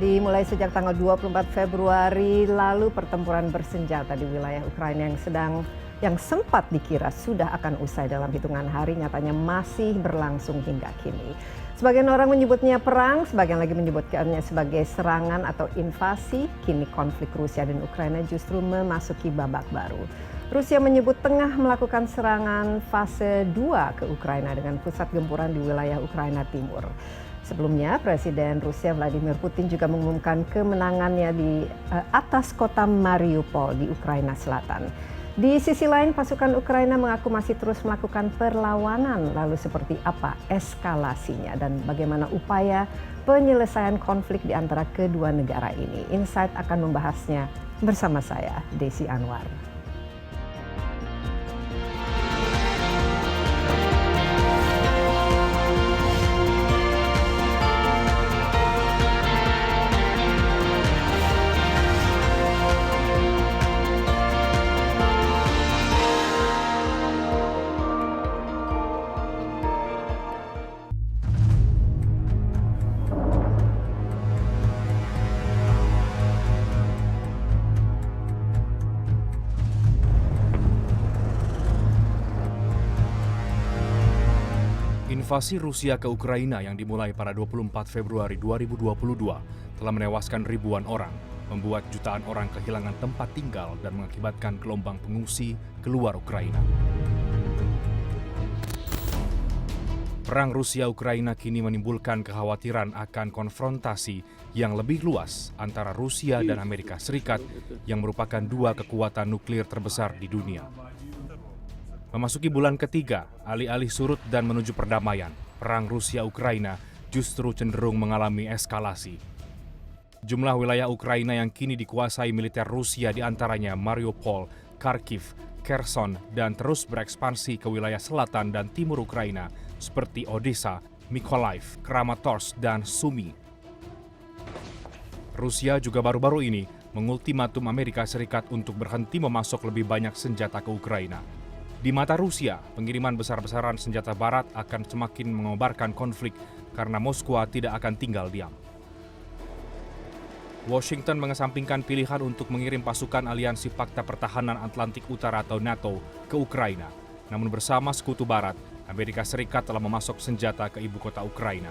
Dimulai sejak tanggal 24 Februari lalu, pertempuran bersenjata di wilayah Ukraina yang sempat dikira sudah akan usai dalam hitungan hari, nyatanya masih berlangsung hingga kini. Sebagian orang menyebutnya perang, sebagian lagi menyebutkannya sebagai serangan atau invasi. Kini konflik Rusia dan Ukraina justru memasuki babak baru. Rusia menyebut tengah melakukan serangan fase 2 ke Ukraina dengan pusat gempuran di wilayah Ukraina Timur. Sebelumnya, Presiden Rusia Vladimir Putin juga mengumumkan kemenangannya di atas kota Mariupol di Ukraina Selatan. Di sisi lain, pasukan Ukraina mengaku masih terus melakukan perlawanan. Lalu seperti apa eskalasinya dan bagaimana upaya penyelesaian konflik di antara kedua negara ini? Insight akan membahasnya bersama saya, Desi Anwar. Invasi Rusia ke Ukraina yang dimulai pada 24 Februari 2022 telah menewaskan ribuan orang, membuat jutaan orang kehilangan tempat tinggal dan mengakibatkan gelombang pengungsi keluar Ukraina. Perang Rusia-Ukraina kini menimbulkan kekhawatiran akan konfrontasi yang lebih luas antara Rusia dan Amerika Serikat yang merupakan dua kekuatan nuklir terbesar di dunia. Memasuki bulan ketiga, alih-alih surut dan menuju perdamaian, perang Rusia-Ukraina justru cenderung mengalami eskalasi. Jumlah wilayah Ukraina yang kini dikuasai militer Rusia diantaranya Mariupol, Kharkiv, Kherson, dan terus berekspansi ke wilayah selatan dan timur Ukraina seperti Odessa, Mykolaiv, Kramatorsk, dan Sumy. Rusia juga baru-baru ini mengultimatum Amerika Serikat untuk berhenti memasok lebih banyak senjata ke Ukraina. Di mata Rusia, pengiriman besar-besaran senjata barat akan semakin mengobarkan konflik karena Moskwa tidak akan tinggal diam. Washington mengesampingkan pilihan untuk mengirim pasukan aliansi Pakta Pertahanan Atlantik Utara atau NATO ke Ukraina. Namun bersama Sekutu Barat, Amerika Serikat telah memasok senjata ke ibu kota Ukraina.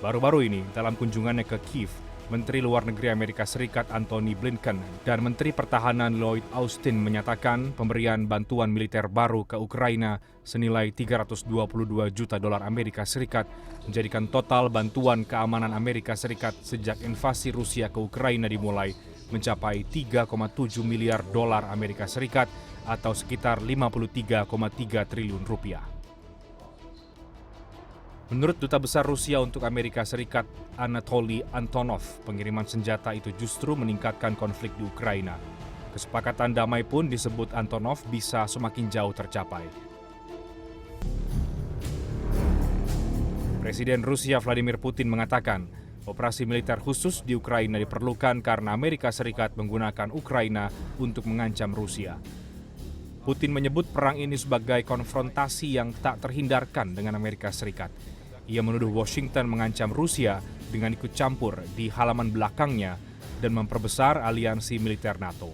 Baru-baru ini, dalam kunjungannya ke Kiev, Menteri Luar Negeri Amerika Serikat Antony Blinken dan Menteri Pertahanan Lloyd Austin menyatakan pemberian bantuan militer baru ke Ukraina senilai 322 juta dolar Amerika Serikat menjadikan total bantuan keamanan Amerika Serikat sejak invasi Rusia ke Ukraina dimulai mencapai 3,7 miliar dolar Amerika Serikat atau sekitar 53,3 triliun rupiah. Menurut Duta Besar Rusia untuk Amerika Serikat, Anatoly Antonov, pengiriman senjata itu justru meningkatkan konflik di Ukraina. Kesepakatan damai pun disebut Antonov bisa semakin jauh tercapai. Presiden Rusia Vladimir Putin mengatakan, operasi militer khusus di Ukraina diperlukan karena Amerika Serikat menggunakan Ukraina untuk mengancam Rusia. Putin menyebut perang ini sebagai konfrontasi yang tak terhindarkan dengan Amerika Serikat. Ia menuduh Washington mengancam Rusia dengan ikut campur di halaman belakangnya dan memperbesar aliansi militer NATO.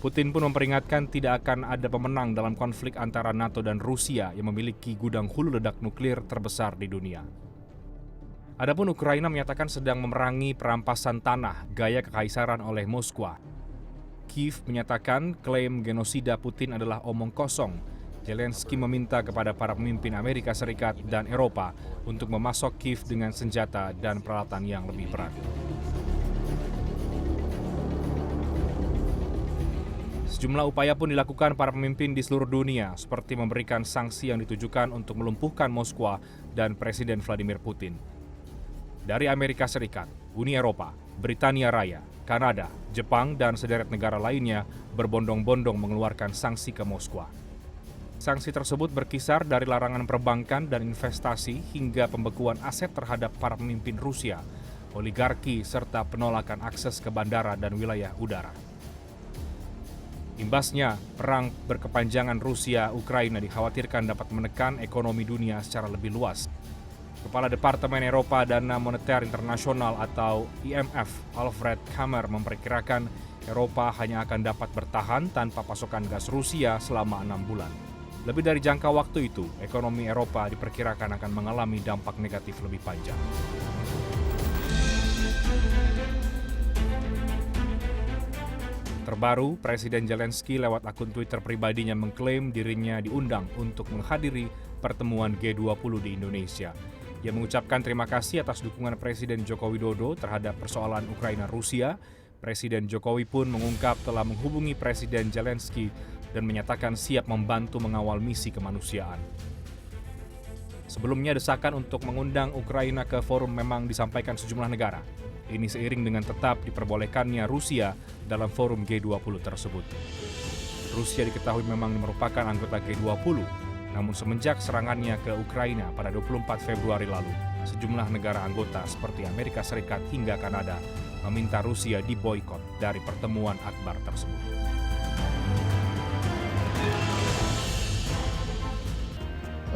Putin pun memperingatkan tidak akan ada pemenang dalam konflik antara NATO dan Rusia yang memiliki gudang hulu ledak nuklir terbesar di dunia. Adapun Ukraina menyatakan sedang memerangi perampasan tanah gaya kekaisaran oleh Moskwa. Kiev menyatakan klaim genosida Putin adalah omong kosong. Zelensky meminta kepada para pemimpin Amerika Serikat dan Eropa untuk memasok Kiev dengan senjata dan peralatan yang lebih berat. Sejumlah upaya pun dilakukan para pemimpin di seluruh dunia, seperti memberikan sanksi yang ditujukan untuk melumpuhkan Moskwa dan Presiden Vladimir Putin. Dari Amerika Serikat, Uni Eropa, Britania Raya, Kanada, Jepang, dan sederet negara lainnya berbondong-bondong mengeluarkan sanksi ke Moskwa. Sanksi tersebut berkisar dari larangan perbankan dan investasi hingga pembekuan aset terhadap para pemimpin Rusia, oligarki, serta penolakan akses ke bandara dan wilayah udara. Imbasnya, perang berkepanjangan Rusia-Ukraina dikhawatirkan dapat menekan ekonomi dunia secara lebih luas. Kepala Departemen Eropa Dana Moneter Internasional atau IMF, Alfred Kammer memperkirakan Eropa hanya akan dapat bertahan tanpa pasokan gas Rusia selama 6 bulan. Lebih dari jangka waktu itu, ekonomi Eropa diperkirakan akan mengalami dampak negatif lebih panjang. Terbaru, Presiden Zelensky lewat akun Twitter pribadinya mengklaim dirinya diundang untuk menghadiri pertemuan G20 di Indonesia. Ia mengucapkan terima kasih atas dukungan Presiden Joko Widodo terhadap persoalan Ukraina-Rusia. Presiden Jokowi pun mengungkap telah menghubungi Presiden Zelensky dan menyatakan siap membantu mengawal misi kemanusiaan. Sebelumnya, desakan untuk mengundang Ukraina ke forum memang disampaikan sejumlah negara. Ini seiring dengan tetap diperbolehkannya Rusia dalam forum G20 tersebut. Rusia diketahui memang merupakan anggota G20, namun semenjak serangannya ke Ukraina pada 24 Februari lalu, sejumlah negara anggota seperti Amerika Serikat hingga Kanada meminta Rusia diboikot dari pertemuan akbar tersebut.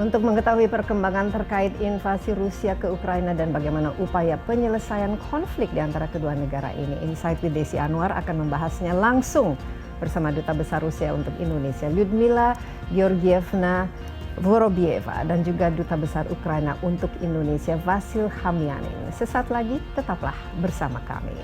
Untuk mengetahui perkembangan terkait invasi Rusia ke Ukraina dan bagaimana upaya penyelesaian konflik di antara kedua negara ini, Insight with Desi Anwar akan membahasnya langsung bersama Duta Besar Rusia untuk Indonesia, Lyudmila Vorobieva, dan juga Duta Besar Ukraina untuk Indonesia, Vasyl Hamianin. Sesaat lagi, tetaplah bersama kami.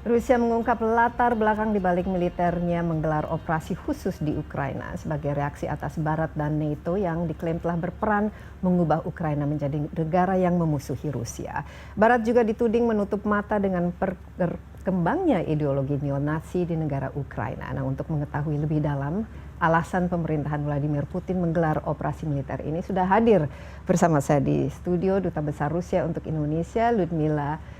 Rusia mengungkap latar belakang dibalik militernya menggelar operasi khusus di Ukraina sebagai reaksi atas Barat dan NATO yang diklaim telah berperan mengubah Ukraina menjadi negara yang memusuhi Rusia. Barat juga dituding menutup mata dengan berkembangnya ideologi neo-Nazi di negara Ukraina. Nah, untuk mengetahui lebih dalam alasan pemerintahan Vladimir Putin menggelar operasi militer ini, sudah hadir bersama saya di studio Duta Besar Rusia untuk Indonesia, Lyudmila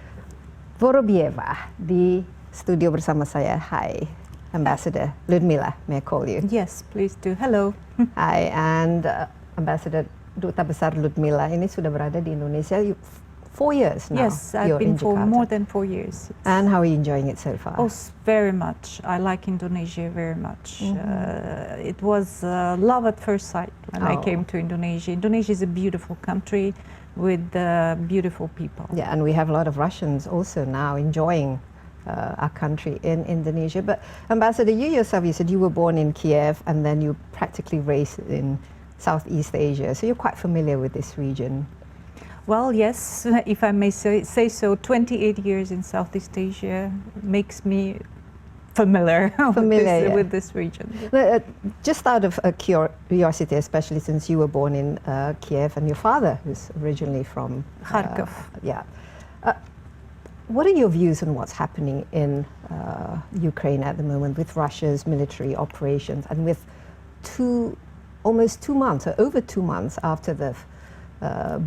Vorobieva, di studio bersama saya. Hi, Ambassador Lyudmila, may I call you? Yes, please do. Hello. Hi, and Ambassador Duta Besar Lyudmila ini sudah berada di Indonesia 4 years now. Yes, I've been for more than 4 years. And how are you enjoying it so far? Oh, very much. I like Indonesia very much. It was love at first sight when I came to Indonesia. Indonesia is a beautiful country with beautiful people. Yeah, and we have a lot of Russians also now enjoying our country in Indonesia. But Ambassador, you yourself, you said you were born in Kiev and then you practically raised in Southeast Asia. So you're quite familiar with this region. Well, yes, if I may say so, 28 years in Southeast Asia makes me familiar with this region. Just out of curiosity, especially since you were born in Kiev and your father was originally from Kharkov. What are your views on what's happening in Ukraine at the moment with Russia's military operations and with almost 2 months or over 2 months after the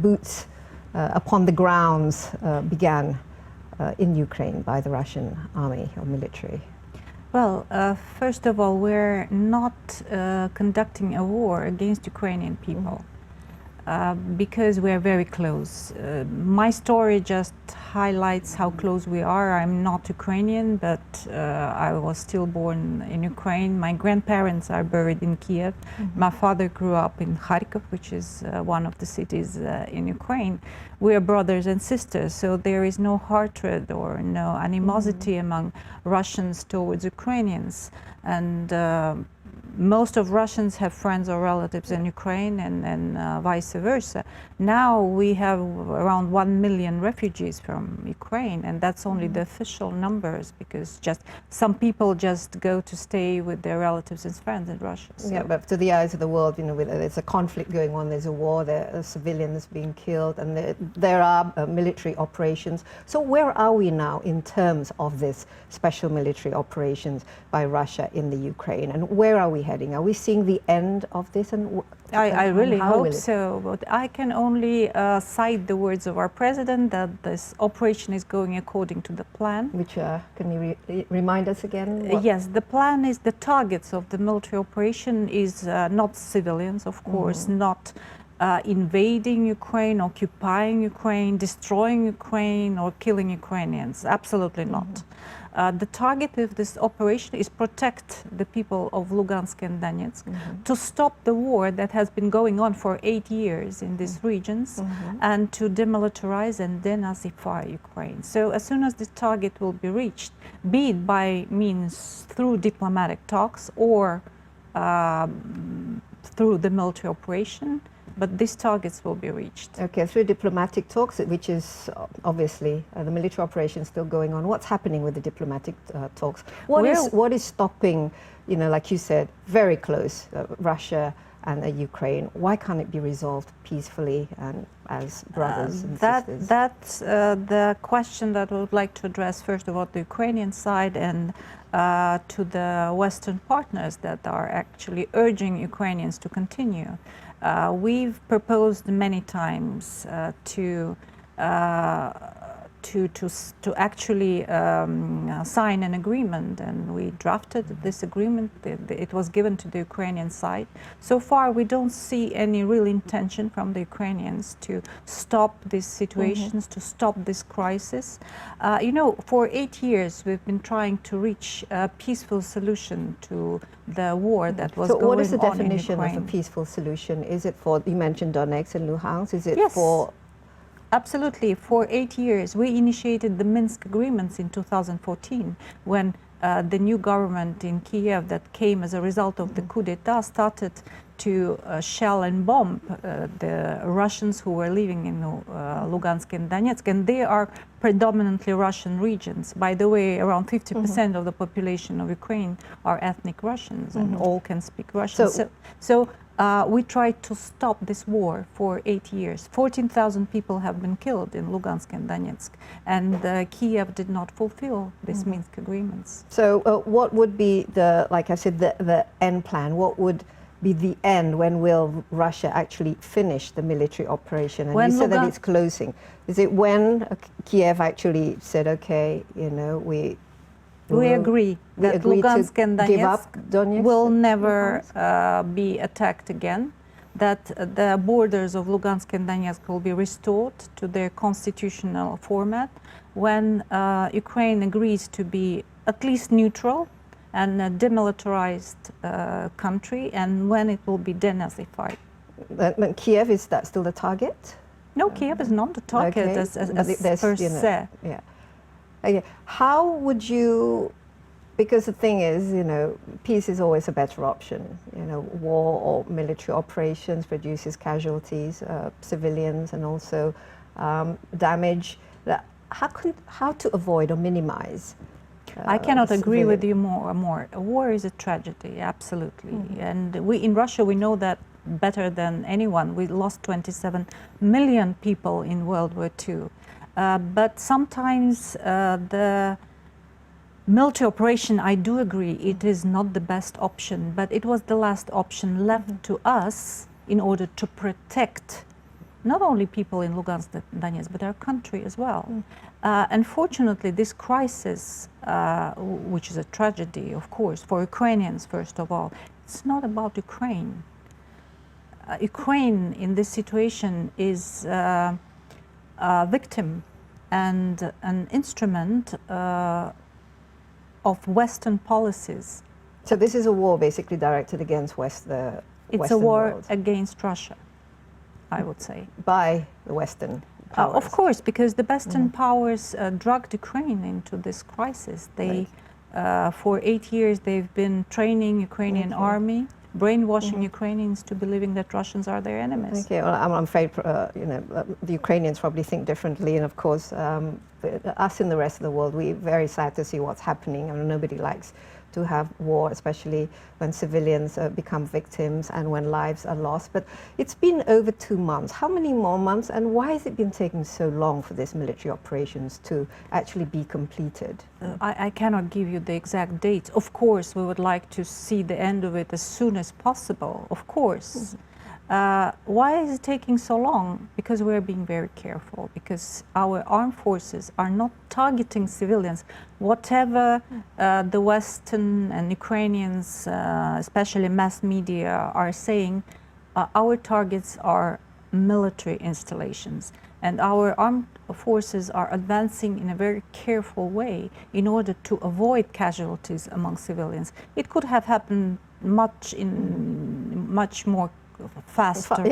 boots upon the grounds began in Ukraine by the Russian army or military? Well, first of all, we're not conducting a war against Ukrainian people because we are very close. My story just highlights how close we are. I'm not Ukrainian, but I was still born in Ukraine. My grandparents are buried in Kiev. My father grew up in Kharkov, which is one of the cities in Ukraine. We are brothers and sisters, so there is no hatred or no animosity among Russians towards Ukrainians. And most of Russians have friends or relatives in Ukraine and vice versa. Now we have around 1 million refugees from Ukraine, and that's only the official numbers because just some people just go to stay with their relatives and friends in Russia. So. Yeah, but to the eyes of the world, you know, there's a conflict going on, there's a war, there are civilians being killed, and there are military operations. So where are we now in terms of this special military operations by Russia in the Ukraine, and where are we heading? Are we seeing the end of this? And I really hope so, but I can only cite the words of our president that this operation is going according to the plan. Which, can you remind us again? Yes, the plan is the targets of the military operation is not civilians, of course, not invading Ukraine, occupying Ukraine, destroying Ukraine, or killing Ukrainians. Absolutely not. The target of this operation is protect the people of Lugansk and Donetsk, to stop the war that has been going on for 8 years in these regions, and to demilitarize and denazify Ukraine. So as soon as this target will be reached, be it by means through diplomatic talks or through the military operation, but these targets will be reached. Okay, through diplomatic talks, which is obviously the military operation still going on. What's happening with the diplomatic talks? What is stopping, you know, like you said, very close, Russia and Ukraine? Why can't it be resolved peacefully and as brothers and sisters? That's the question that we would like to address first of all to the Ukrainian side and to the Western partners that are actually urging Ukrainians to continue. We've proposed many times to actually sign an agreement, and we drafted this agreement. It was given to the Ukrainian side. So far, we don't see any real intention from the Ukrainians to stop these situations, to stop this crisis. You know, for 8 years, we've been trying to reach a peaceful solution to the war that was going on in Ukraine. So what is the definition of a peaceful solution? Is it for, you mentioned Donetsk and Luhansk, is it for... Absolutely. For 8 years, we initiated the Minsk agreements in 2014, when the new government in Kiev that came as a result of the coup d'etat started to shell and bomb the Russians who were living in Lugansk and Donetsk, and they are predominantly Russian regions. By the way, around 50% of the population of Ukraine are ethnic Russians, and all can speak Russian. So we tried to stop this war for 8 years. 14,000 people have been killed in Lugansk and Donetsk, and Kiev did not fulfill these Minsk agreements. So what would be the, like I said, the end plan? What would be the end? When will Russia actually finish the military operation? And you said that it's closing. Is it when Kiev actually said, okay, you know, we agree that Lugansk and Donetsk will never be attacked again, that the borders of Lugansk and Donetsk will be restored to their constitutional format when Ukraine agrees to be at least neutral and a demilitarized country, and when it will be denazified. But Kiev, is that still the target? No, Kiev is not the target as per se. Yeah. Okay. How would you, because the thing is, you know, peace is always a better option. You know, war or military operations produces casualties, civilians, and also damage. How to avoid or minimize? I cannot agree with you more. A war is a tragedy, absolutely. And we in Russia, we know that better than anyone. We lost 27 million people in World War II. But sometimes the military operation, I do agree, it is not the best option, but it was the last option left to us in order to protect not only people in Lugansk and Donetsk, but our country as well. Unfortunately, this crisis, which is a tragedy, of course, for Ukrainians, first of all, it's not about Ukraine. Ukraine in this situation is a victim and an instrument of Western policies. So this is a war basically directed against the Western It's a war world. Against Russia, I would say. By the Western powers. Of course, because the Western powers dragged Ukraine into this crisis. They, for 8 years, they've been training Ukrainian army, brainwashing Ukrainians to believing that Russians are their enemies. Okay, well, I'm afraid you know, the Ukrainians probably think differently, and of course, us in the rest of the world, we're very sad to see what's happening. I mean, nobody likes to have war, especially when civilians become victims and when lives are lost. But it's been over 2 months. How many more months, and why has it been taking so long for these military operations to actually be completed? I cannot give you the exact dates. Of course, we would like to see the end of it as soon as possible, of course. Why is it taking so long? Because we're being very careful, because our armed forces are not targeting civilians. Whatever the Western and Ukrainians, especially mass media, are saying, our targets are military installations. And our armed forces are advancing in a very careful way in order to avoid casualties among civilians. It could have happened much more faster,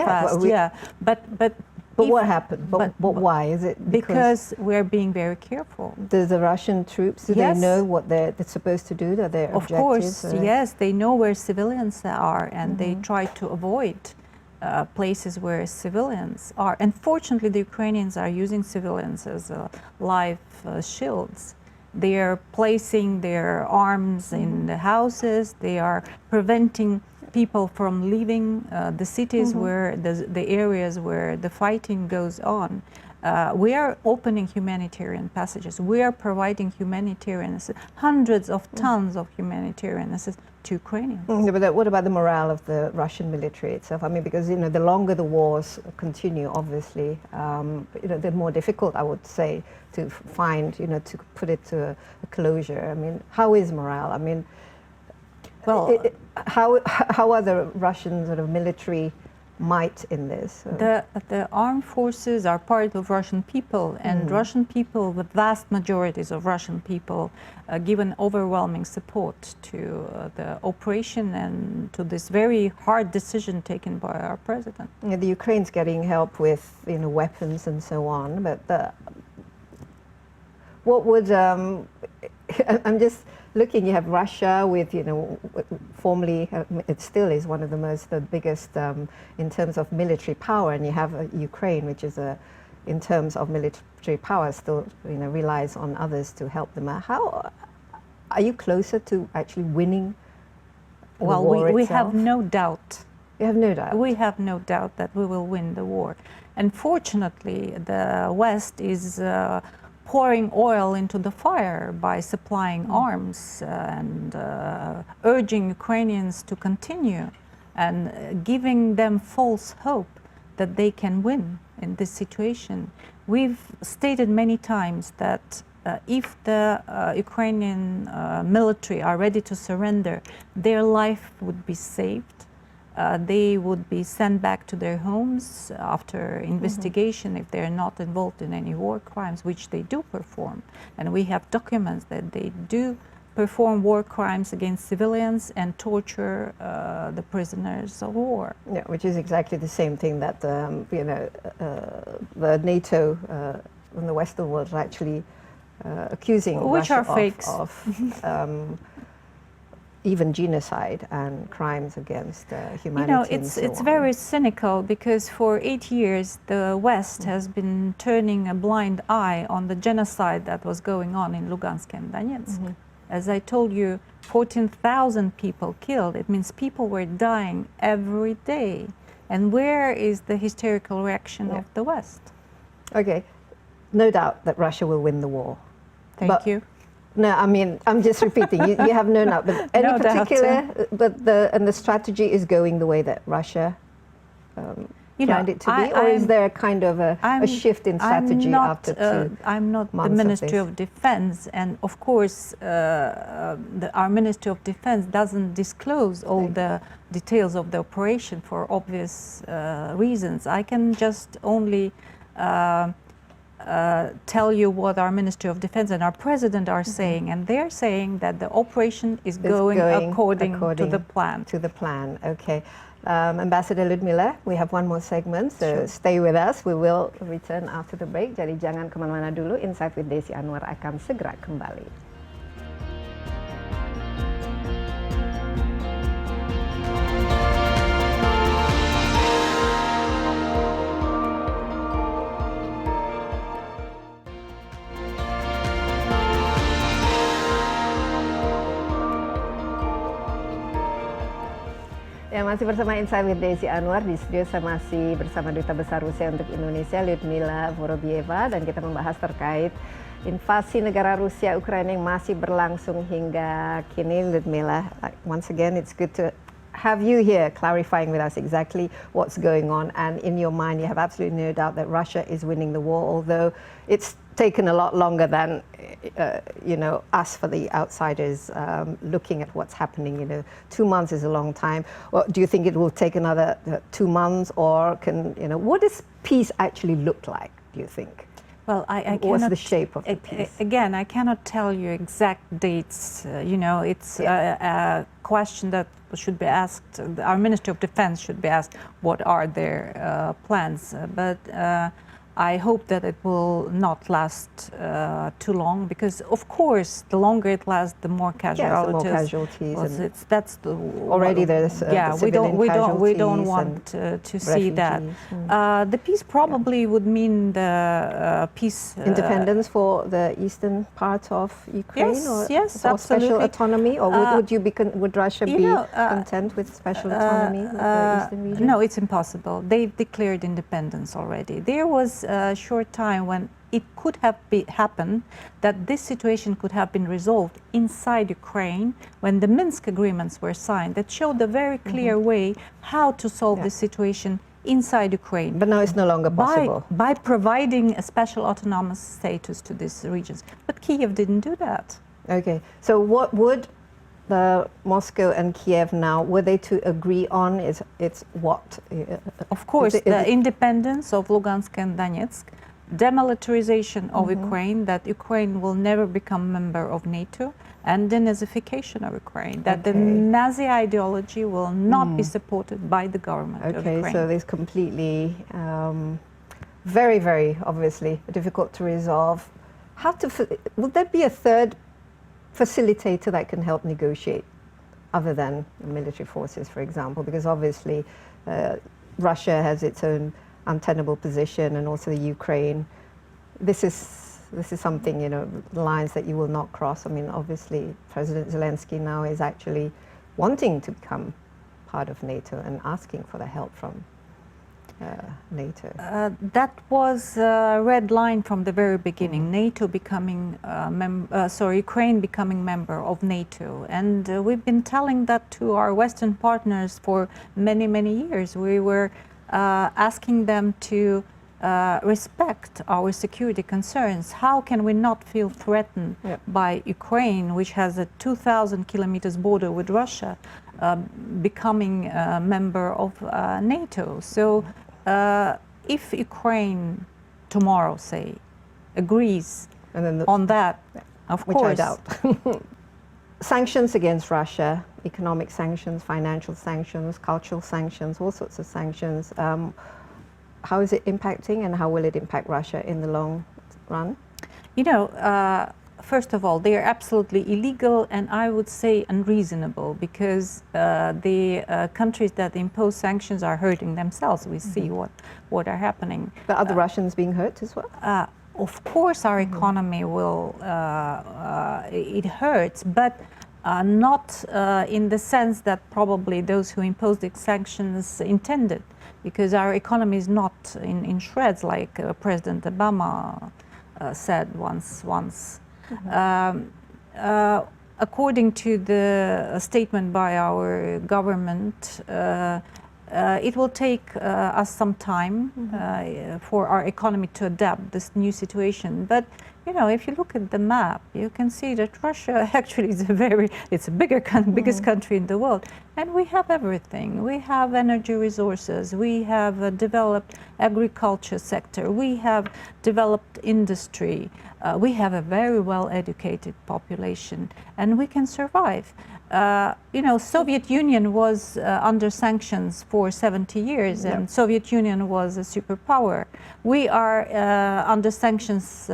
But what happened? But why? Is it because we're being very careful? Do the Russian troops, do they know what they're supposed to do? That their of objectives? Course, yes, they know where civilians are, and they try to avoid places where civilians are. Unfortunately, the Ukrainians are using civilians as live shields. They are placing their arms in the houses. They are preventing people from leaving the cities where the areas where the fighting goes on. We are opening humanitarian passages. We are providing humanitarian assistance, hundreds of tons of humanitarian assistance to Ukrainians. But what about the morale of the Russian military itself? I mean, because the longer the wars continue, obviously, the more difficult, I would say, to find, to put it to a closure. I mean, how is morale? I mean, well, how are the Russian sort of military might in this? The armed forces are part of Russian people, and Russian people, the vast majorities of Russian people, give an overwhelming support to the operation and to this very hard decision taken by our president. Yeah, the Ukraine's getting help with weapons and so on, but what would I'm just looking. You have Russia with formerly it still is one of the biggest in terms of military power, and you have Ukraine, which is in terms of military power still relies on others to help them out. How are you closer to actually winning the war itself? We have no doubt. You have no doubt. We have no doubt that we will win the war. Unfortunately, the West is pouring oil into the fire by supplying arms and urging Ukrainians to continue and giving them false hope that they can win in this situation. We've stated many times that if the Ukrainian military are ready to surrender, their life would be saved. They would be sent back to their homes after investigation if they're not involved in any war crimes, which they do perform. And we have documents that they do perform war crimes against civilians and torture the prisoners of war. Yeah, which is exactly the same thing that the NATO and the Western world is actually accusing which Russia are fakes. of even genocide and crimes against humanity. It's very cynical, because for 8 years the West has been turning a blind eye on the genocide that was going on in Lugansk and Donetsk. As I told you, 14,000 people killed. It means people were dying every day. And where is the hysterical reaction of the West? Okay, no doubt that Russia will win the war. Thank you. No, I mean, I'm just repeating. You have no doubt, but any particular, and the strategy is going the way that Russia planned it to be, or is there a kind of a shift in strategy after 2 I'm not months the Ministry of of Defense, and of course, our Ministry of Defense doesn't disclose all the details of the operation for obvious reasons. I can just only tell you what our Ministry of Defense and our President are saying, and they're saying that the operation is going according to the plan. To the plan, okay. Ambassador Lyudmila, we have one more segment, so stay with us. We will return after the break. Jadi jangan kemana-mana dulu. Insight with Desi Anwar akan segera kembali. Ya, masih bersama Insight with Desi Anwar. Di studio saya masih bersama Duta Besar Rusia untuk Indonesia, Lyudmila Vorobieva, dan kita membahas terkait invasi negara Rusia-Ukraina yang masih berlangsung hingga kini. Lyudmila, once again, it's good to have you here clarifying with us exactly what's going on. And in your mind, you have absolutely no doubt that Russia is winning the war, although it's taken a lot longer than, us for the outsiders looking at what's happening. 2 months is a long time. Well, do you think it will take another 2 months, or what does peace actually look like, do you think? Well, I cannot. What's the shape of the peace? Again, I cannot tell you exact dates. It's a question that should be asked. Our Ministry of Defense should be asked what are their plans. But I hope that it will not last too long, because, of course, the longer it lasts, the more casualties. Yes, the more casualties. Well, that's the already there's we don't want to see that. The peace probably would mean the peace independence for the eastern part of Ukraine, yes, or absolutely. special autonomy, or would Russia be content with special autonomy of the eastern region? No, it's impossible. They've declared independence already. There was a short time when it could have happened that this situation could have been resolved inside Ukraine when the Minsk agreements were signed, that showed a very clear way how to solve this situation inside Ukraine. But now it's no longer possible. By providing a special autonomous status to these regions. But Kiev didn't do that. Okay, so what would Moscow and Kiev now, were they to agree on? It's what? Of course, the independence of Lugansk and Donetsk, demilitarization of Ukraine, that Ukraine will never become member of NATO, and denazification of Ukraine, that the Nazi ideology will not be supported by the government of Ukraine. Okay, so there's completely, very, very obviously difficult to resolve. Would there be a third facilitator that can help negotiate, other than the military forces, for example? Because obviously Russia has its own untenable position, and also the Ukraine. This is something, lines that you will not cross. I mean, obviously President Zelensky now is actually wanting to become part of NATO and asking for the help from NATO. That was a red line from the very beginning. NATO becoming Ukraine becoming member of NATO, and we've been telling that to our Western partners for many, many years. We were asking them to respect our security concerns. How can we not feel threatened by Ukraine, which has a 2,000 kilometers border with Russia, becoming a member of NATO? So if Ukraine tomorrow, say, agrees on that, of course. Which I doubt. Sanctions against Russia, economic sanctions, financial sanctions, cultural sanctions, all sorts of sanctions. How is it impacting, and how will it impact Russia in the long run? First of all, they are absolutely illegal, and I would say unreasonable, because the countries that impose sanctions are hurting themselves. We see what are happening. But are the Russians being hurt as well? Of course, our economy will, it hurts, but not in the sense that probably those who imposed the sanctions intended, because our economy is not in shreds, like President Obama said once. According to the statement by our government, it will take us some time for our economy to adapt this new situation. But if you look at the map, you can see that Russia actually is it's a biggest country in the world, and we have everything. We have energy resources. We have a developed agriculture sector. We have developed industry. We have a very well-educated population, and we can survive. Soviet Union was under sanctions for 70 years, and Soviet Union was a superpower. We are under sanctions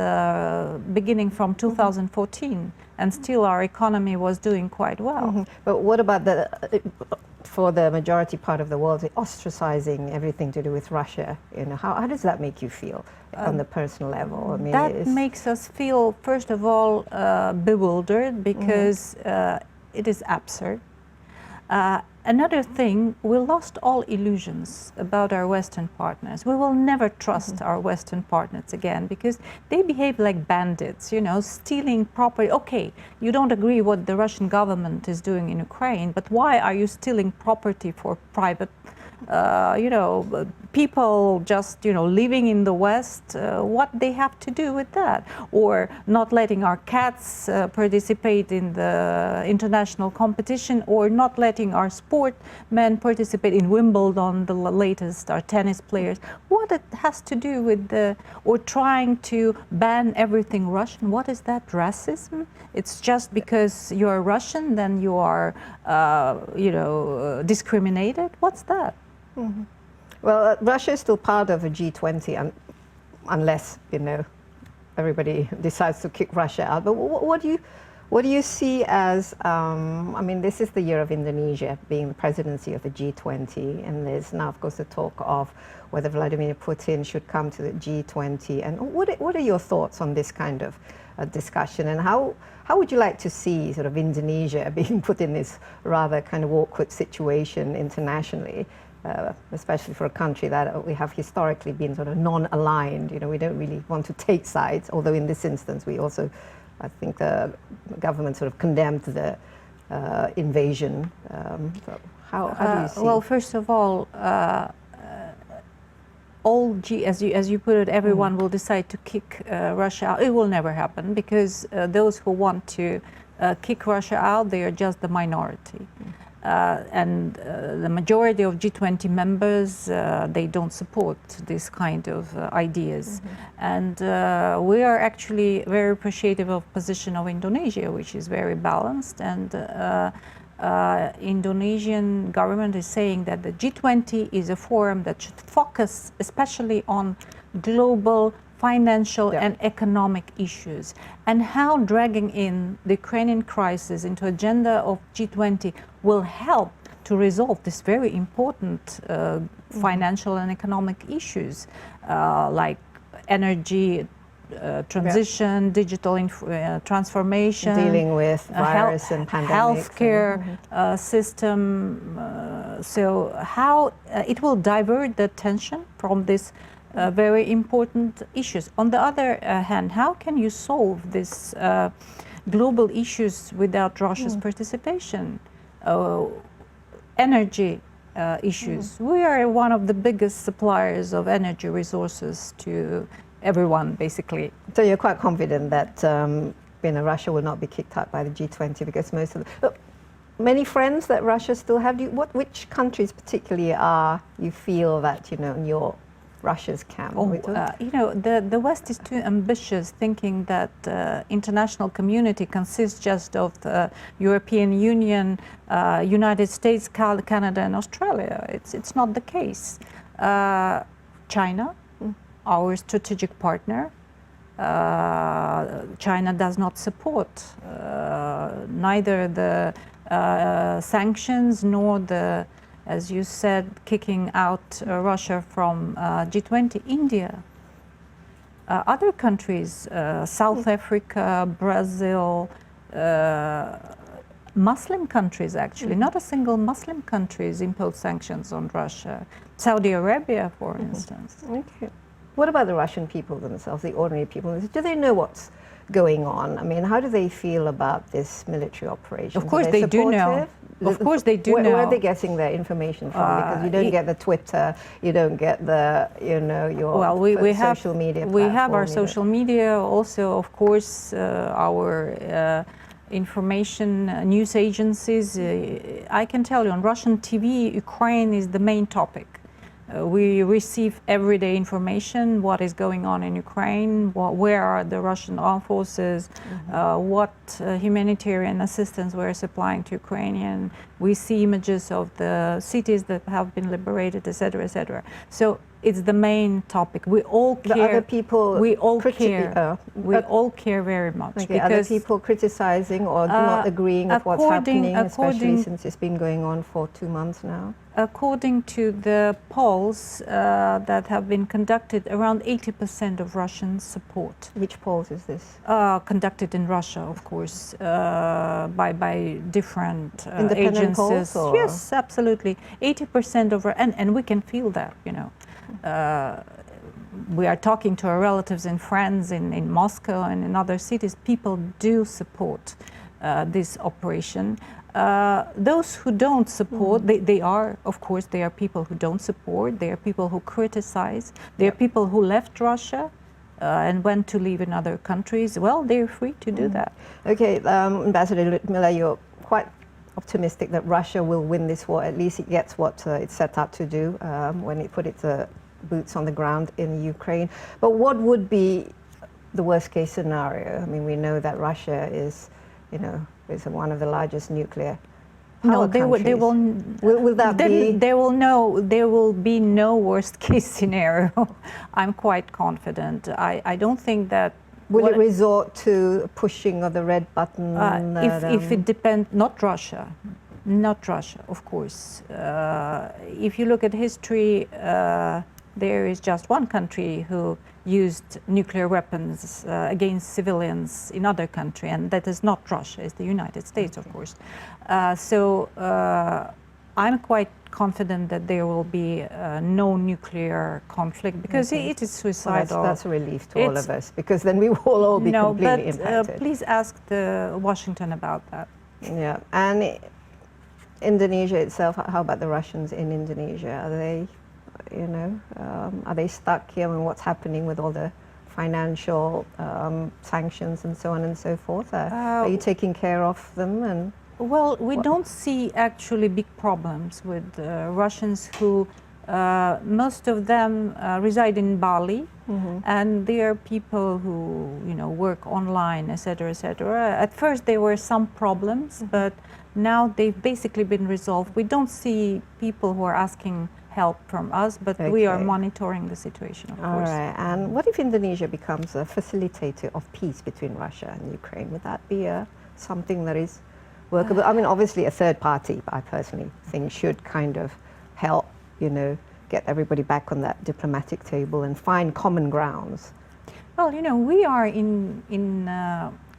beginning from 2014, and still our economy was doing quite well. But what about for the majority part of the world, ostracizing everything to do with Russia? How does that make you feel on the personal level? I mean, that makes us feel, first of all, bewildered, because it is absurd. Another thing, we lost all illusions about our Western partners. We will never trust our Western partners again, because they behave like bandits, stealing property. Okay, you don't agree what the Russian government is doing in Ukraine, but why are you stealing property for private people just living in the West, what they have to do with that, or not letting our cats participate in the international competition, or not letting our sportmen participate in Wimbledon, the latest, our tennis players. What it has to do with or trying to ban everything Russian. What is that, racism? It's just because you're Russian, then you are, discriminated? What's that? Mm-hmm. Well, Russia is still part of a G20, unless, everybody decides to kick Russia out. But what do you see as, this is the year of Indonesia being the presidency of the G20, and there's now, of course, the talk of whether Vladimir Putin should come to the G20. And what are your thoughts on this kind of discussion, and how would you like to see sort of Indonesia being put in this rather kind of awkward situation internationally, especially for a country that we have historically been sort of non-aligned? We don't really want to take sides, although in this instance we also, I think the government sort of condemned the invasion. So how do you see? Well, first of all, as you put it, everyone will decide to kick Russia out. It will never happen, because those who want to kick Russia out, they are just the minority. And the majority of G20 members, they don't support this kind of ideas. And we are actually very appreciative of position of Indonesia, which is very balanced. And Indonesian government is saying that the G20 is a forum that should focus especially on global financial and economic issues, and how dragging in the Ukrainian crisis into agenda of G20 will help to resolve this very important financial and economic issues, like energy transition, digital transformation, dealing with virus and pandemics, healthcare system. So how it will divert the attention from this very important issues. On the other hand, how can you solve these global issues without Russia's participation? Energy issues. We are one of the biggest suppliers of energy resources to everyone, basically. So you're quite confident that Russia will not be kicked out by the G20, because most of many friends that Russia still have. Which countries particularly you feel that in your Russia's camp? The West is too ambitious, thinking that international community consists just of the European Union, United States, Canada, and Australia. It's not the case. China, our strategic partner. China does not support neither the sanctions nor the, as you said, kicking out Russia from G20. India, other countries, South Africa, Brazil, Muslim countries actually, not a single Muslim countries impose sanctions on Russia. Saudi Arabia, for instance. Okay. What about the Russian people themselves, the ordinary people? Do they know what's going on? I mean, how do they feel about this military operation? Of course they do know. Of course they do know. Where are they getting their information from? Because you don't get the Twitter, you don't get the, your social media platform. We have our social media, also, of course, our information news agencies. I can tell you, on Russian TV, Ukraine is the main topic. We receive everyday information, what is going on in Ukraine, where are the Russian armed forces, what humanitarian assistance we're supplying to Ukrainian. We see images of the cities that have been liberated, etc., etc. So it's the main topic. We all care. The other people, we all care. We all care very much. Okay, other people criticizing or not agreeing with what's happening, especially since it's been going on for 2 months now? According to the polls that have been conducted, around 80% of Russians support. Which polls is this? Conducted in Russia, of course, by different independent agencies. Polls, or? Yes, absolutely. 80% of, and we can feel that, we are talking to our relatives and friends in Moscow and in other cities. People do support this operation. Those who don't support, they are, of course, there are people who don't support, there are people who criticize, there are people who left Russia and went to live in other countries. Well, they're free to do that. Okay, Ambassador Lyudmila, you're quite optimistic that Russia will win this war. At least it gets what it set out to do when it put its boots on the ground in Ukraine. But what would be the worst case scenario? I mean, we know that Russia is, is one of the largest nuclear power countries. Will that be? There will be no worst case scenario. I'm quite confident. I don't think that. Will it resort to pushing of the red button? If it depends, not Russia, of course. If you look at history, there is just one country who used nuclear weapons against civilians in other country, and that is not Russia, it's the United States, of course. So I'm quite confident that there will be no nuclear conflict, because it is suicidal. Well, that's a relief to all of us, because then we will all be completely impacted. Please ask Washington about that. Yeah, and Indonesia itself, how about the Russians in Indonesia? Are they, are they stuck here? I mean, what's happening with all the financial sanctions and so on and so forth? Are you taking care of them? Well, we don't see actually big problems with Russians who, most of them reside in Bali, and they are people who, work online, etc., etc. At first there were some problems, but now they've basically been resolved. We don't see people who are asking help from us, but we are monitoring the situation, of course. All right, and what if Indonesia becomes a facilitator of peace between Russia and Ukraine? Would that be something that is workable? I mean, obviously a third party, I personally think, should kind of help, get everybody back on that diplomatic table and find common grounds. Well, we are in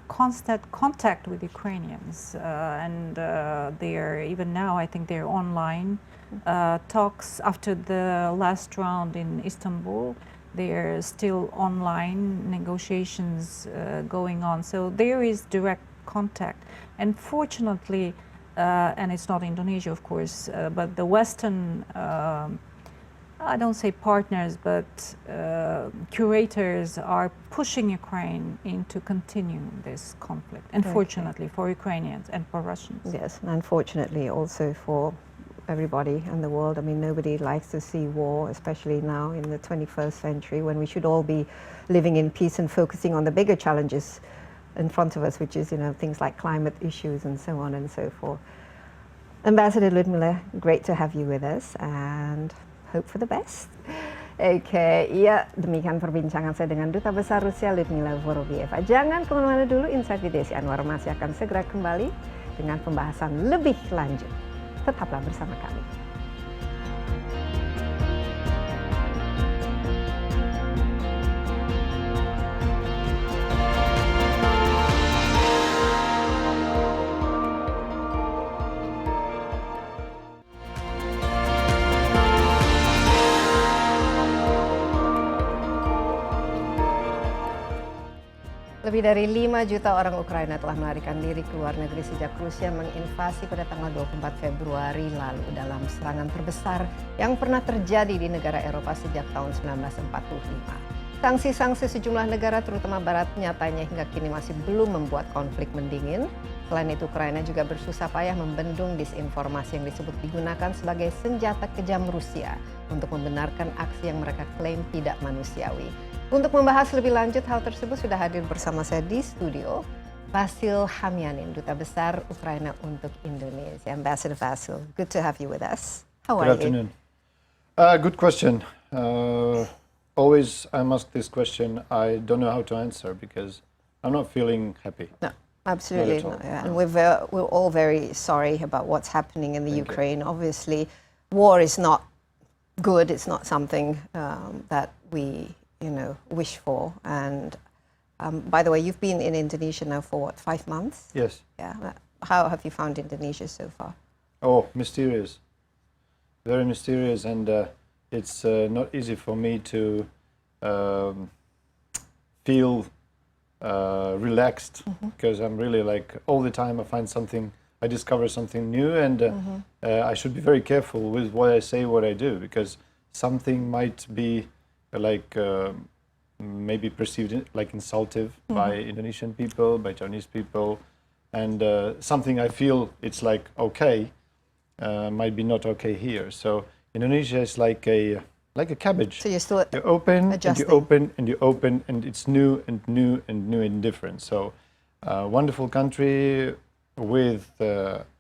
constant contact with Ukrainians, and they are, even now, I think they're online. Talks after the last round in Istanbul, there are still online negotiations going on. So there is direct contact. And fortunately, and it's not Indonesia, of course, but the Western, I don't say partners, but curators are pushing Ukraine into continuing this conflict, unfortunately, for Ukrainians and for Russians. Yes, and unfortunately also for everybody in the world. I mean, nobody likes to see war, especially now in the 21st century, when we should all be living in peace and focusing on the bigger challenges in front of us, which is, things like climate issues and so on and so forth. Ambassador Lyudmila, great to have you with us, and hope for the best. Oke, ya demikian perbincangan saya dengan Duta Besar Rusia Lyudmila Vorobieva. Jangan kemana-mana dulu, Insight with Desi Anwar masih akan segera kembali dengan pembahasan lebih lanjut. Tetaplah bersama kami. Lebih dari 5 juta orang Ukraina telah melarikan diri ke luar negeri sejak Rusia menginvasi pada tanggal 24 Februari lalu dalam serangan terbesar yang pernah terjadi di negara Eropa sejak tahun 1945. Sanksi-sanksi sejumlah negara terutama Barat nyatanya hingga kini masih belum membuat konflik mendingin. Selain itu, Ukraina juga bersusah payah membendung disinformasi yang disebut digunakan sebagai senjata kejam Rusia untuk membenarkan aksi yang mereka klaim tidak manusiawi. Untuk membahas lebih lanjut hal tersebut sudah hadir bersama saya di studio Vasyl Hamianin, Duta Besar Ukraina untuk Indonesia. Ambassador Vasyl, good to have you with us. How are you? Good afternoon. Good question. Always I'm asked this question. I don't know how to answer because I'm not feeling happy. No, absolutely not. Yeah. And we're all very sorry about what's happening in the Ukraine. Obviously, war is not good. It's not something that we wish for. And by the way, you've been in Indonesia now for what, 5 months? Yes. Yeah. How have you found Indonesia so far? Oh, mysterious. Very mysterious, and it's not easy for me to feel relaxed because I'm really like all the time I find something I discover something new, and I should be very careful with what I say, what I do, because something might be like maybe perceived like insultive by Indonesian people, by Chinese people, and something I feel it's like okay might be not okay here. So Indonesia is like a cabbage. So you're still You open adjusting. and you open and you open, and it's new and new and new and different. So wonderful country with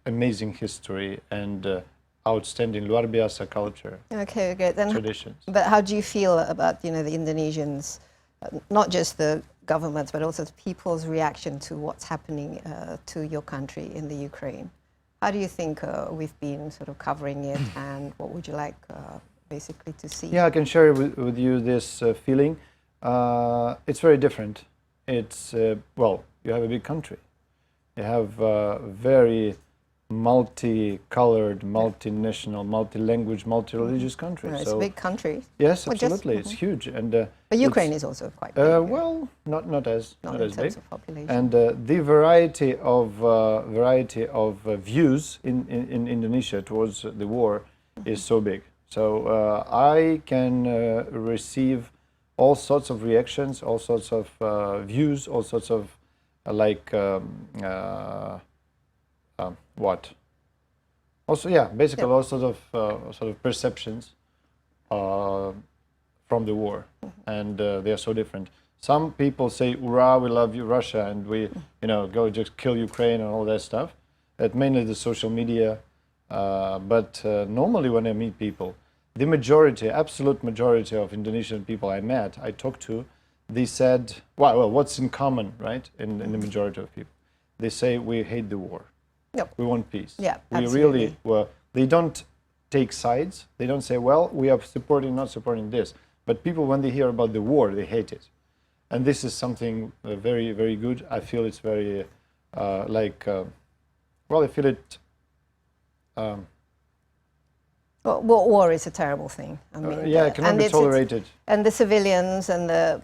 amazing history and outstanding luar biasa culture, Okay, great. Then, traditions. but how do you feel about the Indonesians, not just the governments, but also the people's reaction to what's happening to your country in the Ukraine? How do you think we've been sort of covering it, and what would you like basically to see? Yeah, I can share with you this feeling. It's very different. It's well, you have a big country. You have very multicolored, multinational, multi-language, multi-religious country. It's a big country. Yes, Well, just- absolutely, it's huge. And But Ukraine is also quite big. well, not as not not in as terms big. of population. And the variety of views in Indonesia towards the war is so big. So I can receive all sorts of reactions, all sorts of views, all sorts of what? Also, yeah, basically all sorts of sort of perceptions from the war, and they are so different. Some people say, "Hurrah, we love you, Russia," and we, go just kill Ukraine and all that stuff. That mainly the social media, but normally when I meet people, the majority, absolute majority of Indonesian people I met, I talked to, they said, well, what's in common, right? In the majority of people, they say we hate the war. Yep. We want peace. Yeah, we absolutely. really, well, they don't take sides. They don't say, well, we are supporting, not supporting this. But people, when they hear about the war, they hate it. And this is something very, very good. I feel it's very, well, I feel it. Well, war is a terrible thing. I mean, Yeah, it cannot and be it's- tolerated. And the civilians and they're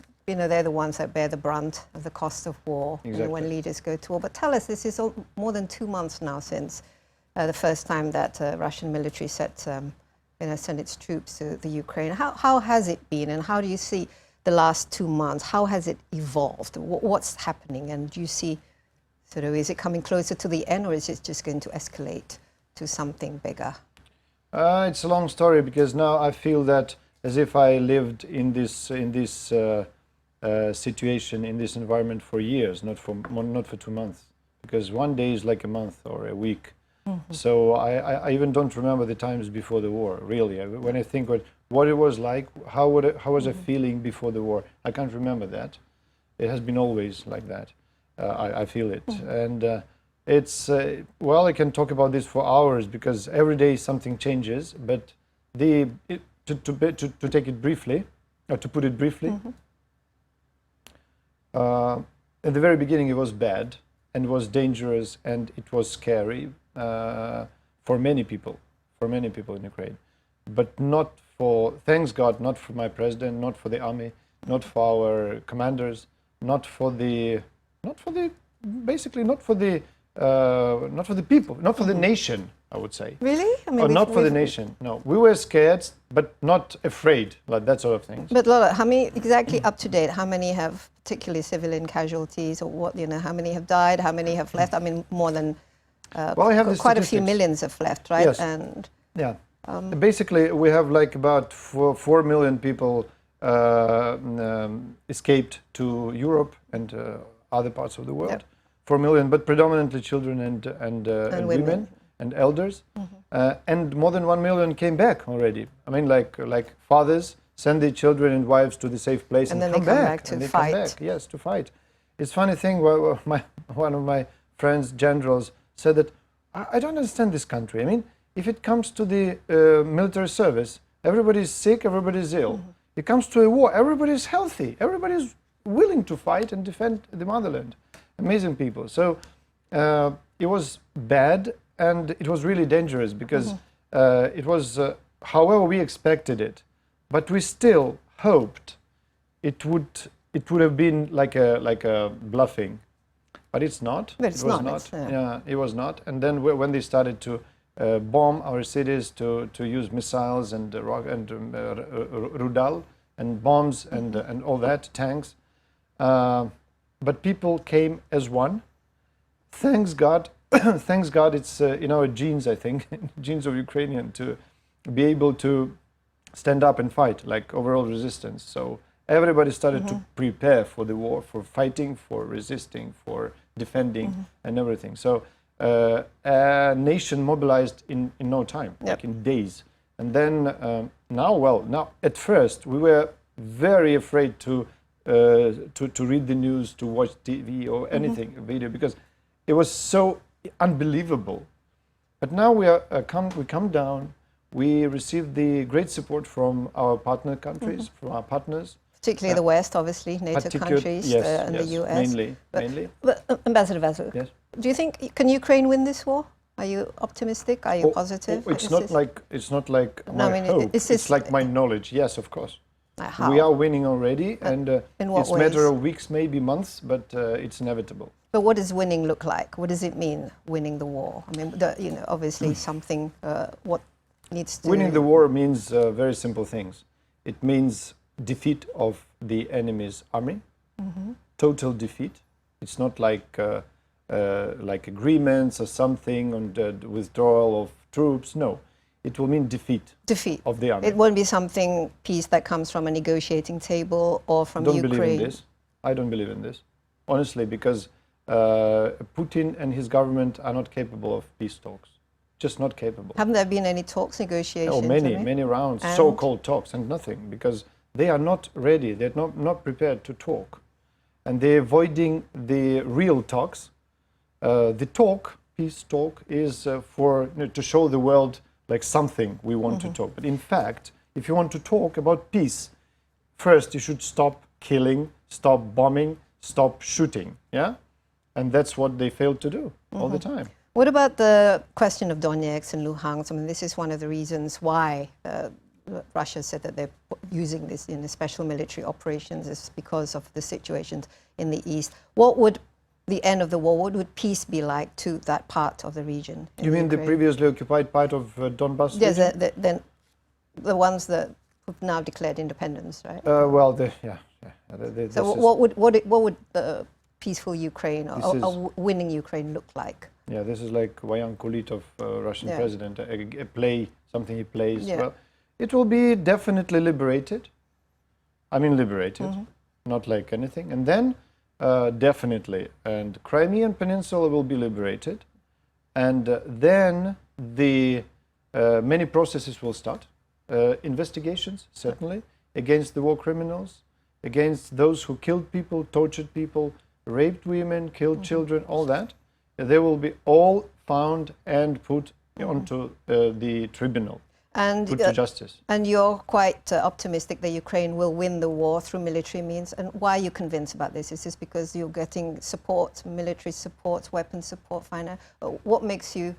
the ones that bear the brunt of the cost of war when Exactly. leaders go to war. But tell us, this is more than 2 months now since the first time that Russian military sent its troops to the Ukraine. How has it been, and how do you see the last 2 months? How has it evolved? What's happening? And do you see, is it coming closer to the end, or is it just going to escalate to something bigger? It's a long story, because now I feel that as if I lived in this situation, in this environment for years, not for 2 months, because one day is like a month or a week. So I even don't remember the times before the war, really. When I think what it was like, how was I feeling before the war, I can't remember that. It has been always like that. I feel it. And it's, well, I can talk about this for hours, because every day something changes, but to take it briefly, or to put it briefly, at the very beginning it was bad, and was dangerous, and it was scary for many people in Ukraine, but not for, thanks God, not for my president, not for the army, not for our commanders, not for the people, not for the nation, I would say. Really? I mean, Or not for the nation. No, we were scared, but not afraid, like that sort of thing. But Lola, how many exactly up to date? How many have particularly civilian casualties, or what? How many have died? How many have left? I mean, more than Well, I have the quite a few statistics. millions have left, right? Yes. And Yeah. Basically, we have like about 4 million people escaped to Europe and other parts of the world. Yep. 4 million, but predominantly children and women and elders. And more than 1 million came back already. I mean, like fathers send their children and wives to the safe place And and, then come they come back. back to and they fight. Come back. Yes, to fight. It's funny thing. One of my friends, generals, said that I don't understand this country. I mean, if it comes to the military service, everybody's sick, everybody's ill. It comes to a war, everybody's healthy, everybody's willing to fight and defend the motherland. Amazing people. So it was bad, and it was really dangerous, because it was however we expected it, but we still hoped it would have been like a bluffing, but it's not. But it's it was not. Yeah, it was not. And then when they started to bomb our cities, to use missiles and rudal and bombs and all that, tanks. But people came as one. Thanks God. Thanks God, it's in our genes, I think, genes of Ukrainian, to be able to stand up and fight, like overall resistance. So everybody started to prepare for the war, for fighting, for resisting, for defending, and everything. So a nation mobilized in no time, like in days. And then now at first we were very afraid to read the news, to watch TV or anything, video, because it was so unbelievable. But now we come down. We received the great support from our partner countries, from our partners. Particularly the West, obviously, NATO countries and the US. Mainly. But Ambassador Vasyl, Yes. do you think, can Ukraine win this war? Are you optimistic? Are you positive? It's not like No, I my mean, hope. it's It's like my knowledge. Yes, of course. How? We are winning already, and in what it's a matter ways? of weeks, maybe months, but it's inevitable. But what does winning look like? What does it mean, winning the war? I mean, obviously something, what needs to... Winning the war means very simple things. It means defeat of the enemy's army, total defeat. It's not like agreements or something on the withdrawal of troops. No, it will mean defeat of the army. It won't be something, peace that comes from a negotiating table or from Don't Ukraine. believe in this. I don't believe in this, honestly, because Putin and his government are not capable of peace talks. Just not capable. Haven't there been any talks, negotiations? Oh, many rounds, And? so-called talks, and nothing, because they are not ready. They're not prepared to talk, and they're avoiding the real talks. The peace talk, is to show the world like something we want to talk. But in fact, if you want to talk about peace, first you should stop killing, stop bombing, stop shooting. Yeah, and that's what they failed to do all the time. What about the question of Donetsk and Luhansk? I mean, this is one of the reasons why Russia said that they're using this in the special military operations, is because of the situations in the east. What would the end of the war, what would peace be like to that part of the region? You mean the previously occupied part of Donbass? Yes, the ones that have now declared independence, right? So what would peaceful Ukraine or winning Ukraine look like? Yeah, this is like Vayan Kulitov, Russian president, a play, something he plays. Yeah. Well, it will be definitely liberated. I mean, liberated, not like anything. And then, definitely, and Crimean Peninsula will be liberated. And then the many processes will start. Investigations, certainly, against the war criminals, against those who killed people, tortured people, raped women, killed children, all that. They will be all found and put onto the tribunal, put to justice. And you're quite optimistic that Ukraine will win the war through military means. And why are you convinced about this? Is this because you're getting support, military support, weapons support, finance? What makes you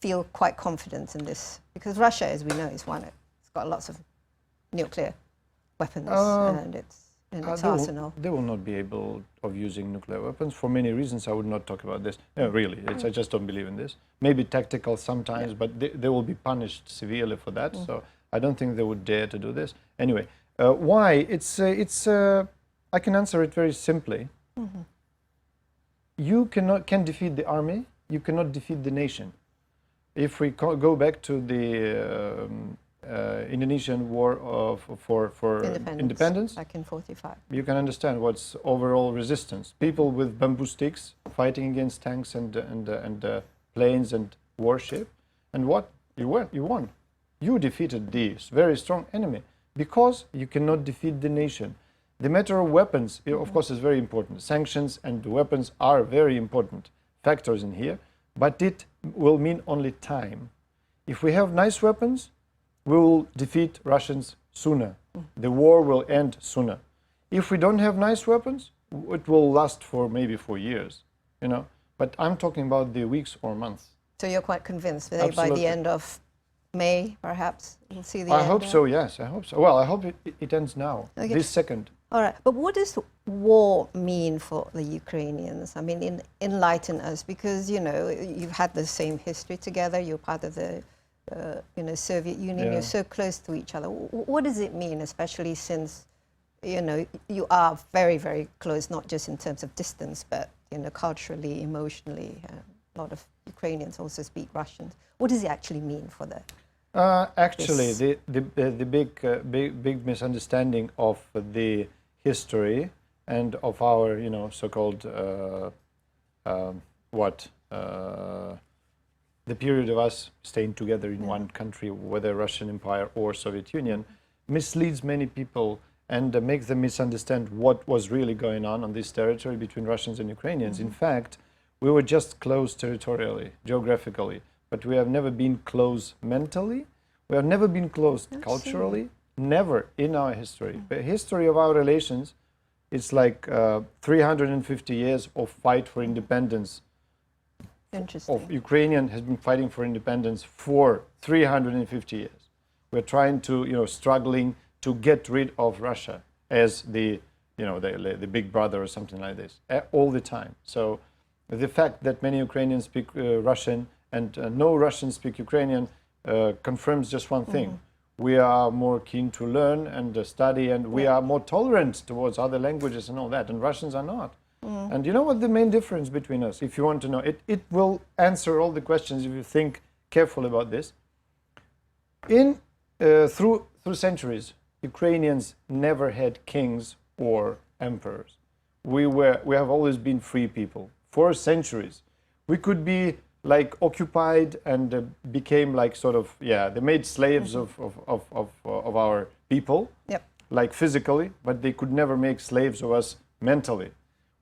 feel quite confident in this? Because Russia, as we know, is one. It's got lots of nuclear weapons and it's in its arsenal. They will not be able of using nuclear weapons for many reasons. I would not talk about this. No, really, I just don't believe in this. Maybe tactical sometimes, but they will be punished severely for that. So I don't think they would dare to do this. Anyway, why? I can answer it very simply. You can defeat the army. You cannot defeat the nation. If we go back to the Indonesian war for independence back in 45. You can understand what's overall resistance. People with bamboo sticks fighting against tanks and planes and warship. And what? You won. You defeated this very strong enemy because you cannot defeat the nation. The matter of weapons, of course, is very important. Sanctions and weapons are very important factors in here, but it will mean only time. If we have nice weapons, we will defeat Russians sooner. The war will end sooner. If we don't have nice weapons, it will last for maybe 4 years, But I'm talking about the weeks or months. So you're quite convinced that by the end of May, perhaps, we'll see the end? I hope so, yes, I hope so. Well, I hope it ends now, this second. All right, but what does war mean for the Ukrainians? I mean, enlighten us, because, you know, you've had the same history together, you're part of the, you know, Soviet Union, Yeah. you're so close to each other. What does it mean, especially since, you know, you are very, very close, not just in terms of distance, but, you know, culturally, emotionally. A lot of Ukrainians also speak Russian. What does it actually mean for the... Actually, Yes. the big misunderstanding of the history and of our, you know, so-called the period of us staying together in one country, whether Russian Empire or Soviet Union, misleads many people and makes them misunderstand what was really going on this territory between Russians and Ukrainians. In fact, we were just close territorially, geographically, but we have never been close mentally. We have never been close culturally, never in our history. The history of our relations is like 350 years of fight for independence. Interesting. Of Ukrainian has been fighting for independence for 350 years. We're trying to, you know, struggling to get rid of Russia as the, you know, the big brother or something like this all the time. So the fact that many Ukrainians speak Russian and no Russians speak Ukrainian confirms just one thing. We are more keen to learn and study, and we are more tolerant towards other languages and all that, and Russians are not. And you know what the main difference between us, if you want to know, it will answer all the questions if you think carefully about this. Through centuries, Ukrainians never had kings or emperors. We have always been free people for centuries. We could be like occupied and became like sort of, they made slaves of our people, like physically, but they could never make slaves of us mentally.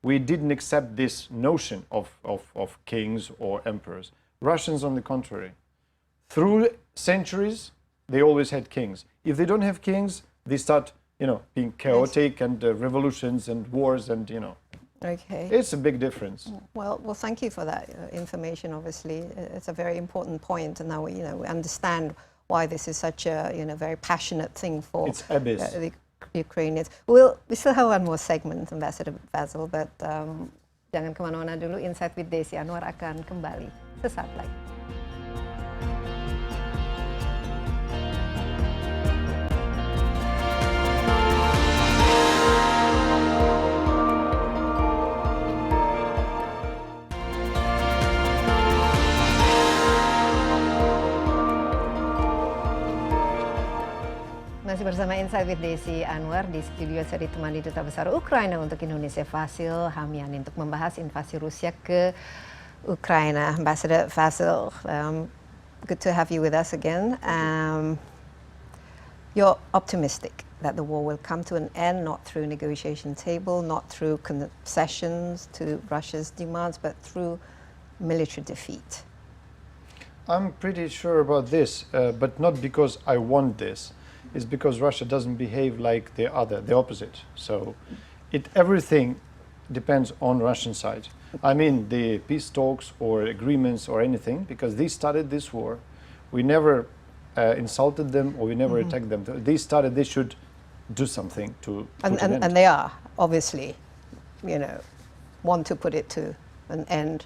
We didn't accept this notion of kings or emperors. Russians, on the contrary, through centuries, they always had kings. If they don't have kings, they start, you know, being chaotic and revolutions and wars and, you know. Okay. It's a big difference. Well, thank you for that information. Obviously, it's a very important point, and now we understand why this is such a very passionate thing for It's abyss. The Ukrainians. We still have one more segment, Ambassador Vasyl, but jangan kemana-mana dulu. Insight with Desi Anwar akan kembali sesaat lagi. Masih bersama Insight with Desi Anwar. Di studio saya ditemani Duta Besar Ukraina untuk Indonesia, Vasyl Hamianin, untuk membahas invasi Rusia ke Ukraina. Ambassador Vasyl, good to have you with us again. You're optimistic that the war will come to an end, not through negotiation table, not through concessions to Russia's demands, but through military defeat. I'm pretty sure about this, but not because I want this. It's because Russia doesn't behave like the opposite. So everything depends on Russian side. I mean, the peace talks or agreements or anything, because they started this war. We never insulted them or we never attacked them. They should do something to put an end. And they are, obviously, want to put it to an end.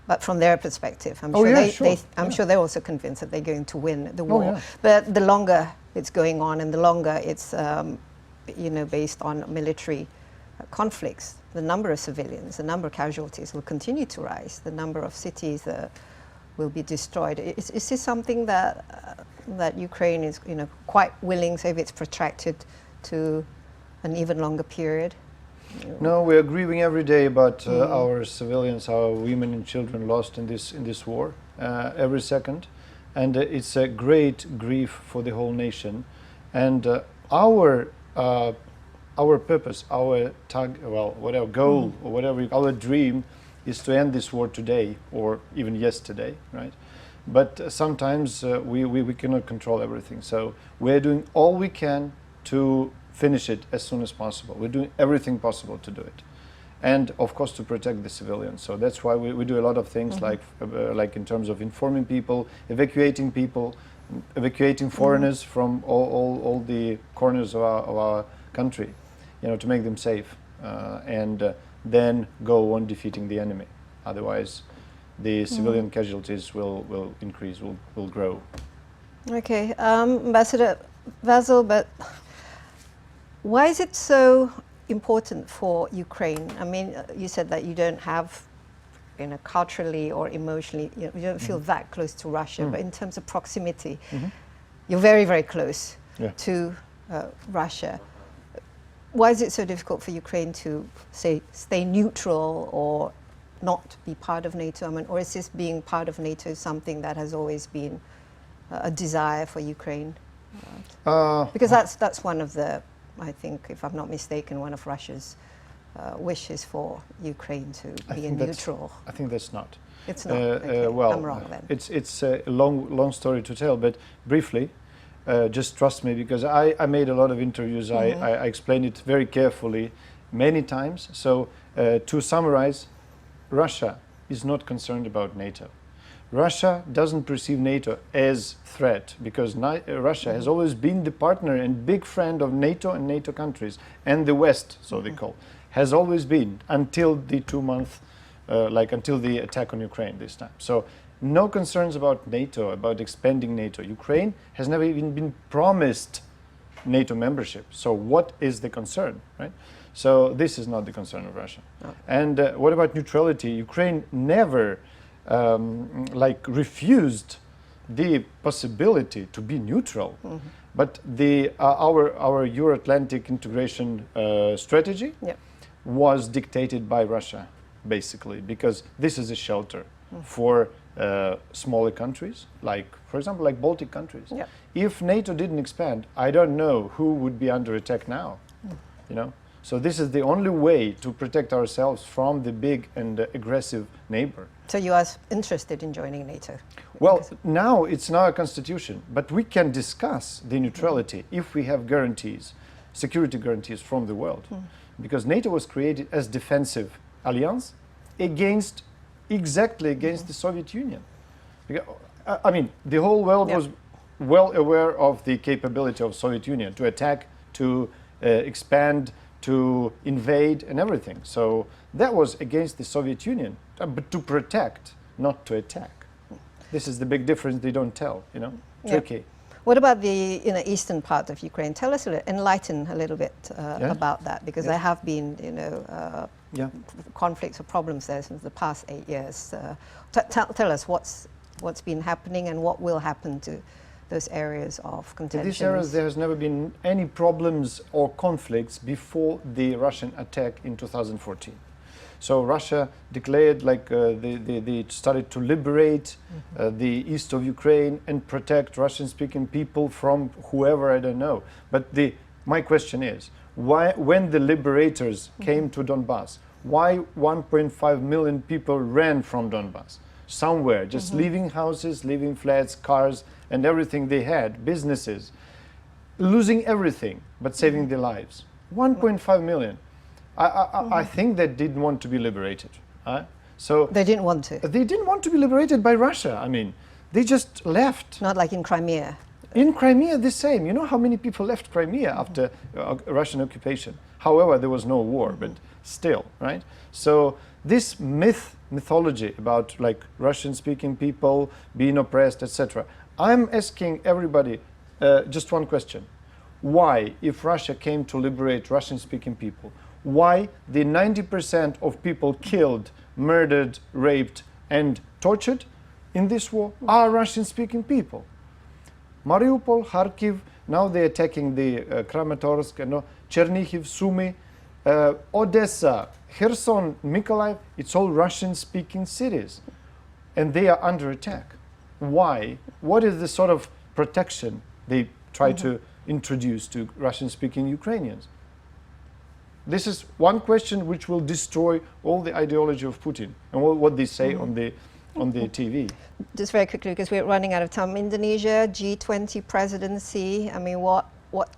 But from their perspective, I'm sure they're also convinced that they're going to win the war. Yeah. But the longer it's going on, and the longer it's, based on military conflicts, the number of civilians, the number of casualties will continue to rise. The number of cities will be destroyed. Is this something that Ukraine is, quite willing, say, if it's protracted to an even longer period? No, we are grieving every day about our civilians, our women and children lost in this war, every second, and it's a great grief for the whole nation. And our purpose, our whatever goal or whatever, our dream is to end this war today or even yesterday, right? But sometimes we cannot control everything, so we're doing all we can to finish it as soon as possible. We're doing everything possible to do it, and of course to protect the civilians. So that's why we do a lot of things, like in terms of informing people, evacuating foreigners from all the corners of our country. to make them safe, and then go on defeating the enemy. Otherwise, the civilian casualties will increase, will grow. Okay, Ambassador Vasyl, but why is it so important for Ukraine? I mean, you said that you don't have, culturally or emotionally, you don't feel that close to Russia, but in terms of proximity, you're very, very close to Russia. Why is it so difficult for Ukraine to, say, stay neutral or not be part of NATO? I mean, or is this being part of NATO something that has always been a desire for Ukraine? Because that's one of the, I think, if I'm not mistaken, one of Russia's wishes for Ukraine to be neutral. I think that's not. It's not. Okay. Well, I'm wrong then. It's a long story to tell, but briefly, just trust me, because I made a lot of interviews. I explained it very carefully many times. So to summarize, Russia is not concerned about NATO. Russia doesn't perceive NATO as threat, because Russia has always been the partner and big friend of NATO and NATO countries, and the West, so they call, has always been until the 2 month, until the attack on Ukraine this time. So no concerns about NATO, about expanding NATO. Ukraine has never even been promised NATO membership. So what is the concern, right? So this is not the concern of Russia. Oh. And what about neutrality? Ukraine never refused the possibility to be neutral. But our Euro-Atlantic integration strategy was dictated by Russia, basically, because this is a shelter for smaller countries, for example, like Baltic countries. If NATO didn't expand, I don't know who would be under attack now. So this is the only way to protect ourselves from the big and aggressive neighbor. So you are interested in joining NATO? Well, now it's in our constitution, but we can discuss the neutrality if we have guarantees, security guarantees from the world. Because NATO was created as defensive alliance exactly against the Soviet Union. I mean, the whole world was well aware of the capability of Soviet Union to attack, to expand, to invade and everything. So that was against the Soviet Union, but to protect, not to attack. This is the big difference they don't tell, tricky. What about the eastern part of Ukraine? Tell us enlighten a little bit about that, because there have been, conflicts or problems there since the past 8 years. Tell us what's been happening and what will happen to those areas of contention. In these areas, there has never been any problems or conflicts before the Russian attack in 2014. So Russia declared, they started to liberate the east of Ukraine and protect Russian-speaking people from whoever, I don't know. But my question is, why, when the liberators came to Donbass, why 1.5 million people ran from Donbass? Somewhere, just leaving houses, leaving flats, cars, and everything they had, businesses, losing everything, but saving their lives. 1.5 million. I think they didn't want to be liberated. So they didn't want to? They didn't want to be liberated by Russia. I mean, they just left. Not like in Crimea? In Crimea, the same. You know how many people left Crimea after Russian occupation? However, there was no war, but still, right? So this mythology about Russian-speaking people being oppressed, etc. I'm asking everybody just one question. Why, if Russia came to liberate Russian-speaking people, why the 90% of people killed, murdered, raped, and tortured in this war are Russian-speaking people? Mariupol, Kharkiv, now they're attacking the Kramatorsk, Chernihiv, Sumy, Odessa, Kherson, Mykolaiv, it's all Russian-speaking cities. And they are under attack. Why? What is the sort of protection they try to introduce to Russian-speaking Ukrainians? This is one question which will destroy all the ideology of Putin and what they say on the TV. Just very quickly, because we're running out of time. Indonesia, G20 presidency. I mean, what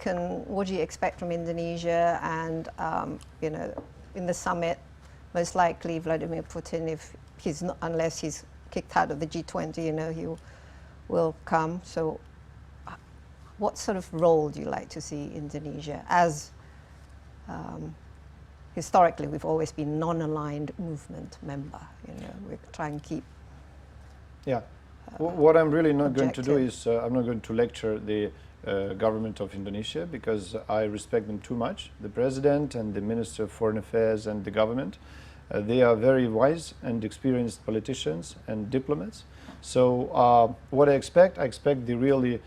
do you expect from Indonesia? And in the summit, most likely Vladimir Putin, if he's not, unless he's kicked out of the G20, he will come. So, what sort of role do you like to see Indonesia as historically we've always been non-aligned movement member. We try and keep. Yeah. What I'm really not going to do objective. is I'm not going to lecture the government of Indonesia, because I respect them too much. The president and the Minister of Foreign Affairs and the government, they are very wise and experienced politicians and diplomats. So what I expect the really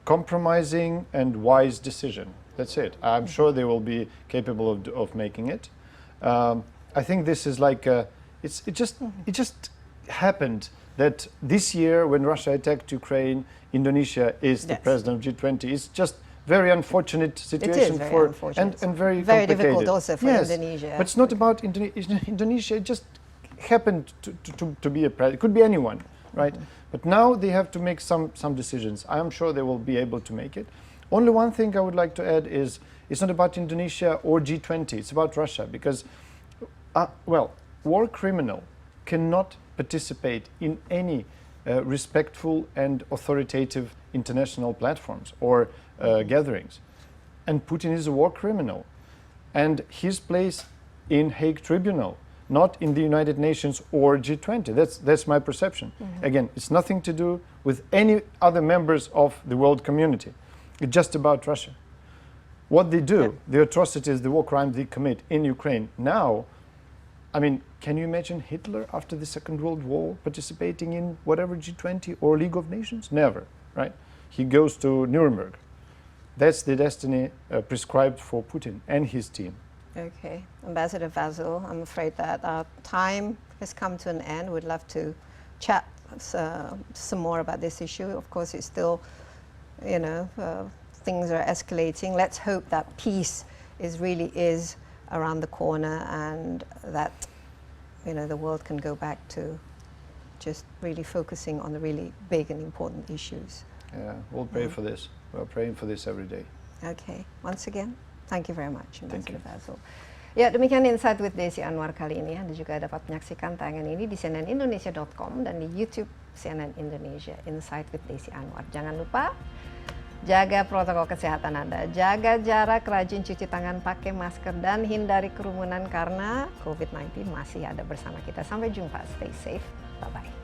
compromising and wise decision. That's it. I'm sure they will be capable of making it. I think this is like it just happened that this year, when Russia attacked Ukraine, Indonesia is the president of G20. It's just very unfortunate situation very unfortunate. and very difficult complicated. also for Indonesia. But it's not about Indonesia. It just happened to be a president. It could be anyone, right? But now they have to make some decisions. I am sure they will be able to make it. Only one thing I would like to add is it's not about Indonesia or G20. It's about Russia, because war criminal cannot participate in any respectful and authoritative international platforms or gatherings. And Putin is a war criminal. And his place in Hague Tribunal, not in the United Nations or G20. That's my perception. Again, it's nothing to do with any other members of the world community. It's just about Russia. What they do, the atrocities, the war crimes they commit in Ukraine now, I mean, can you imagine Hitler after the Second World War participating in whatever G20 or League of Nations? Never, right? He goes to Nuremberg. That's the destiny prescribed for Putin and his team. Okay, Ambassador Vasyl, I'm afraid that our time has come to an end. We'd love to chat some more about this issue. Of course, it's still, things are escalating. Let's hope that peace really is around the corner, and that the world can go back to just really focusing on the really big and important issues. Yeah, we'll pray for this. We're praying for this every day. Okay, once again, thank you very much, Ambassador Vasyl. Ya, demikian Insight with Desi Anwar kali ini. Anda juga dapat menyaksikan tayangan ini di cnnindonesia.com dan di YouTube CNN Indonesia, Insight with Desi Anwar. Jangan lupa jaga protokol kesehatan Anda, jaga jarak, rajin cuci tangan, pakai masker, dan hindari kerumunan karena COVID-19 masih ada bersama kita. Sampai jumpa, stay safe, bye-bye.